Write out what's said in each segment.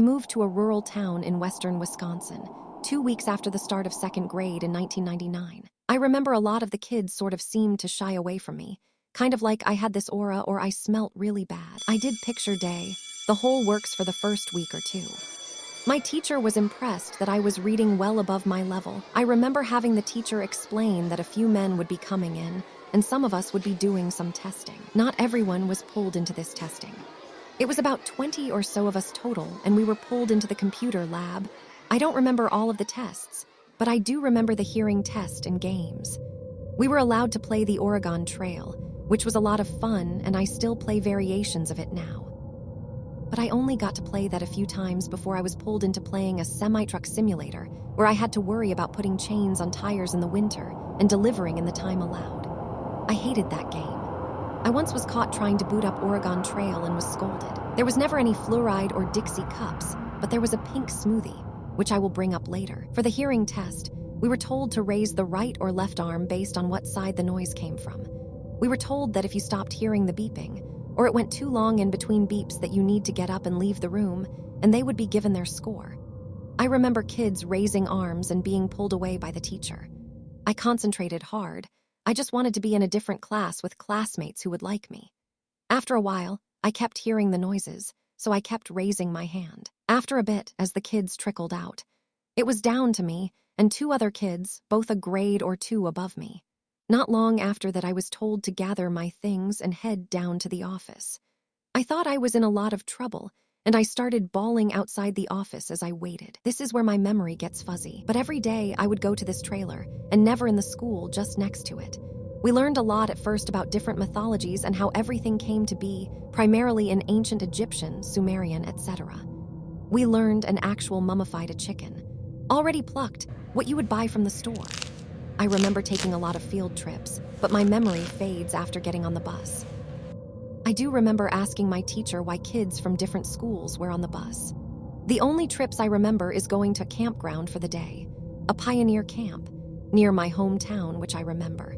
I moved to a rural town in western Wisconsin, 2 weeks after the start of second grade in 1999. I remember a lot of the kids sort of seemed to shy away from me, kind of like I had this aura or I smelt really bad. I did picture day, the whole works for the first week or two. My teacher was impressed that I was reading well above my level. I remember having the teacher explain that a few men would be coming in, and some of us would be doing some testing. Not everyone was pulled into this testing. It was about 20 or so of us total, and we were pulled into the computer lab. I don't remember all of the tests, but I do remember the hearing test and games. We were allowed to play the Oregon Trail, which was a lot of fun, and I still play variations of it now. But I only got to play that a few times before I was pulled into playing a semi-truck simulator, where I had to worry about putting chains on tires in the winter and delivering in the time allowed. I hated that game. I once was caught trying to boot up Oregon Trail and was scolded. There was never any fluoride or Dixie cups, but there was a pink smoothie, which I will bring up later. For the hearing test, we were told to raise the right or left arm based on what side the noise came from. We were told that if you stopped hearing the beeping, or it went too long in between beeps, that you need to get up and leave the room, and they would be given their score. I remember kids raising arms and being pulled away by the teacher. I concentrated hard. I just wanted to be in a different class with classmates who would like me. After a while, I kept hearing the noises, so I kept raising my hand. After a bit, as the kids trickled out, it was down to me and two other kids, both a grade or two above me. Not long after that, I was told to gather my things and head down to the office. I thought I was in a lot of trouble, and I started bawling outside the office as I waited. This is where my memory gets fuzzy. But every day I would go to this trailer, and never in the school just next to it. We learned a lot at first about different mythologies and how everything came to be, primarily in ancient Egyptian, Sumerian, etc. We learned an actual mummified a chicken, already plucked, what you would buy from the store. I remember taking a lot of field trips, but my memory fades after getting on the bus. I do remember asking my teacher why kids from different schools were on the bus. The only trips I remember is going to a campground for the day, a pioneer camp, near my hometown, which I remember.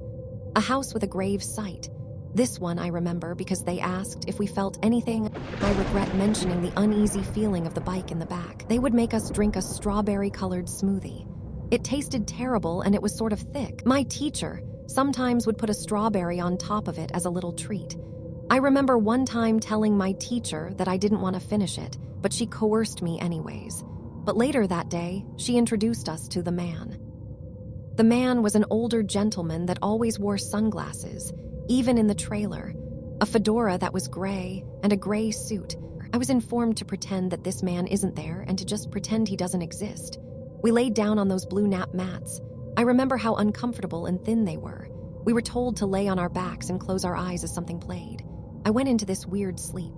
A house with a grave site. This one I remember because they asked if we felt anything. I regret mentioning the uneasy feeling of the bike in the back. They would make us drink a strawberry-colored smoothie. It tasted terrible and it was sort of thick. My teacher sometimes would put a strawberry on top of it as a little treat. I remember one time telling my teacher that I didn't want to finish it, but she coerced me anyways. But later that day, she introduced us to the man. The man was an older gentleman that always wore sunglasses, even in the trailer, a fedora that was gray, and a gray suit. I was informed to pretend that this man isn't there and to just pretend he doesn't exist. We laid down on those blue nap mats. I remember how uncomfortable and thin they were. We were told to lay on our backs and close our eyes as something played. I went into this weird sleep.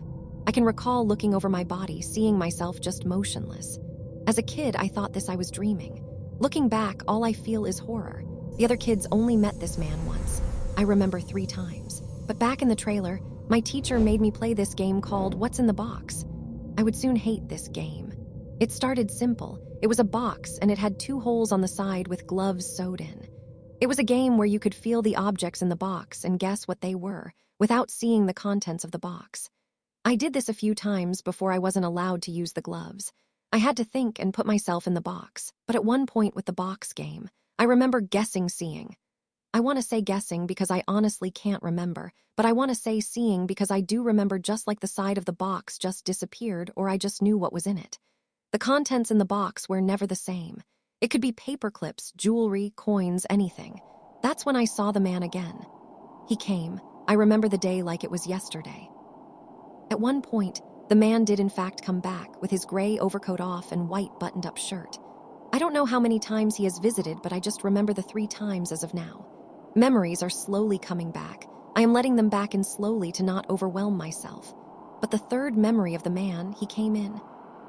I can recall looking over my body, seeing myself just motionless. As a kid, I thought I was dreaming. Looking back, all I feel is horror. The other kids only met this man once. I remember 3 times. But back in the trailer, my teacher made me play this game called What's in the Box. I would soon hate this game. It started simple. It was a box, and it had 2 holes on the side with gloves sewed in. It was a game where you could feel the objects in the box and guess what they were, without seeing the contents of the box. I did this a few times before I wasn't allowed to use the gloves. I had to think and put myself in the box. But at one point with the box game, I remember guessing seeing. I want to say guessing because I honestly can't remember, but I want to say seeing because I do remember just like the side of the box just disappeared, or I just knew what was in it. The contents in the box were never the same. It could be paper clips, jewelry, coins, anything. That's when I saw the man again. He came. I remember the day like it was yesterday. At one point, the man did in fact come back with his gray overcoat off and white buttoned-up shirt. I don't know how many times he has visited, but I just remember the 3 times as of now. Memories are slowly coming back. I am letting them back in slowly to not overwhelm myself. But the 3rd memory of the man, he came in,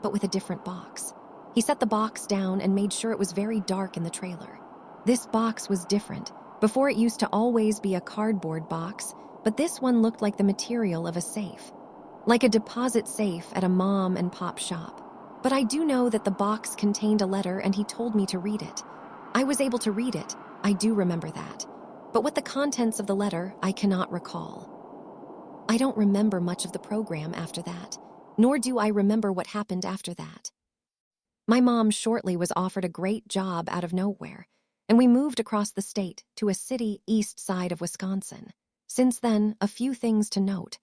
but with a different box. He set the box down and made sure it was very dark in the trailer. This box was different. Before, it used to always be a cardboard box, but this one looked like the material of a safe. Like a deposit safe at a mom and pop shop. But I do know that the box contained a letter and he told me to read it. I was able to read it, I do remember that. But what the contents of the letter, I cannot recall. I don't remember much of the program after that. nor do I remember what happened after that. My mom shortly was offered a great job out of nowhere, and we moved across the state to a city east side of Wisconsin. Since then, a few things to note.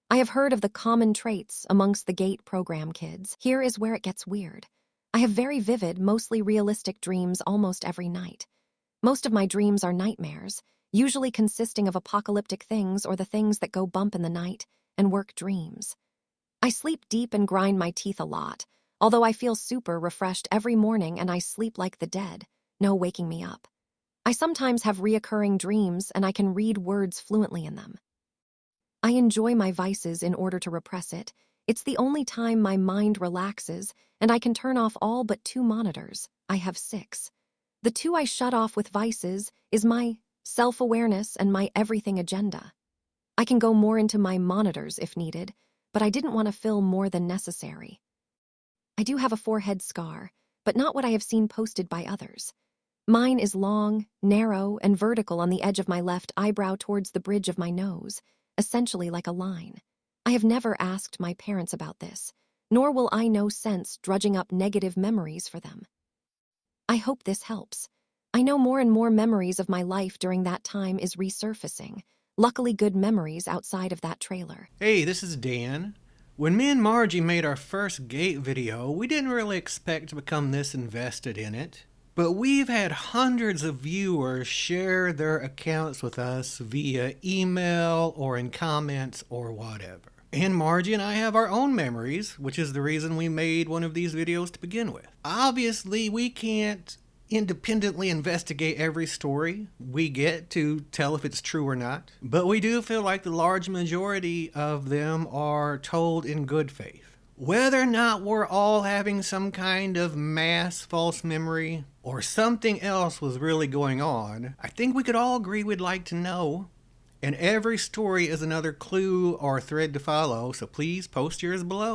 I have heard of the common traits amongst the GATE program kids. Here is where it gets weird. I have very vivid, mostly realistic dreams almost every night. Most of my dreams are nightmares, usually consisting of apocalyptic things or the things that go bump in the night, and work dreams. I sleep deep and grind my teeth a lot, although I feel super refreshed every morning and I sleep like the dead, no waking me up. I sometimes have reoccurring dreams and I can read words fluently in them. I enjoy my vices in order to repress it. It's the only time my mind relaxes, and I can turn off all but 2 monitors. I have 6. The 2 I shut off with vices is my self-awareness and my everything agenda. I can go more into my monitors if needed, but I didn't want to fill more than necessary. I do have a forehead scar, but not what I have seen posted by others. Mine is long, narrow, and vertical on the edge of my left eyebrow towards the bridge of my nose, essentially like a line. I have never asked my parents about this, nor will I know sense drudging up negative memories for them. I hope this helps. I know more and more memories of my life during that time is resurfacing. Luckily good memories outside of that trailer. Hey, this is Dan. When me and Margie made our first Gate video, we didn't really expect to become this invested in it. But we've had hundreds of viewers share their accounts with us via email or in comments or whatever. And Margie and I have our own memories, which is the reason we made one of these videos to begin with. Obviously, we can't independently investigate every story we get to tell if it's true or not, but we do feel like the large majority of them are told in good faith. Whether or not we're all having some kind of mass false memory or something else was really going on, I think we could all agree we'd like to know. And every story is another clue or thread to follow, so please post yours below.